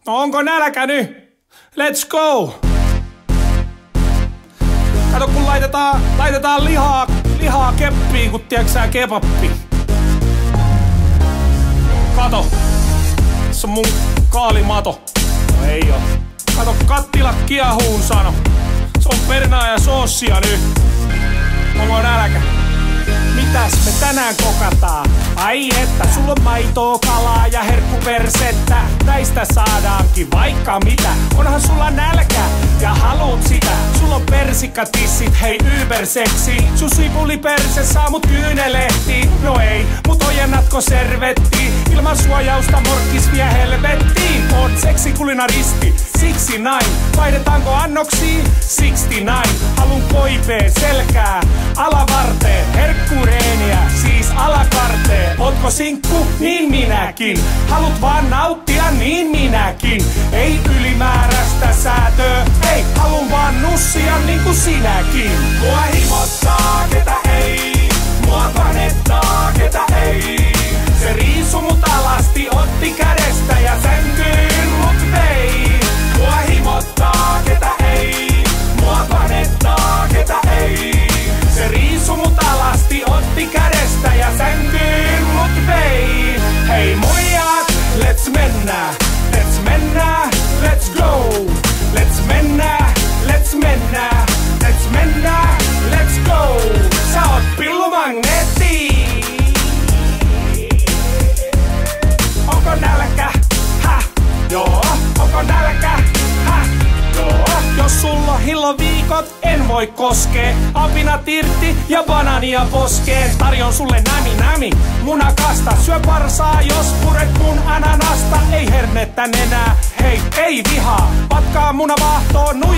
No onko nälkä nyt? Let's go! Kato kun laitetaan lihaa keppiin, kun tiiäksää kebappi. Kato. Se on mun kaalimato. No ei oo. Kato, kattilat kiehuun sano. Se on pernaa ja soossia nyt. Onko nälkä? Mitäs me tänään kokataan? Ai että, sulla on maitoa, kalaa ja herkkupersettä. Näistä saadaankin vaikka mitä. Onhan sulla nälkä ja haluut sitä. Sulla on persikkatissit, hei yberseksi. Sun sipuliperse saa mut kyynelehtiin. No ei, mut ojennatko servettiin? Ilman suojausta morkkis vie helvettiin. Oot seksikulinaaristi, siksi näin. Vaihdetaanko annoksia? 69. Halun koipee, selkää, alavarteen, herkkureeniä, siis alakarteen. Ootko sinkku? Niin minäkin. Halut vaan nauttia? Niin minäkin. Ei ylimääräistä säätöä, ei, halun vaan nussia niinku sinäkin. Mua himottaa, ketä ei, mua panettaa, ketä ei. Se riisu mut alasti, otti kädestä ja sänkyyn mut vei. Mua himottaa, ketä ei, mua panettaa, ketä ei. Se riisu mut alasti, otti kädestä ja sänkyyn mut vei. Hei muijat, let's mennä, let's mennä, let's go. Let's mennä, let's mennä, let's mennä, let's go. Sä oot pillumagneetti. Onko nälkä? Häh? Joo. Onko nälkä? Häh? Joo. Jos sulla on hilloviikot, en voi koskee. Apinat irti ja banaania poskeen. Tarjon sulle nami, munakasta. Syö parsaa, jos puret mun ananasta. Ei hernettä nenää, hei, ei vihaa. Patkaa munavahtoon, nui.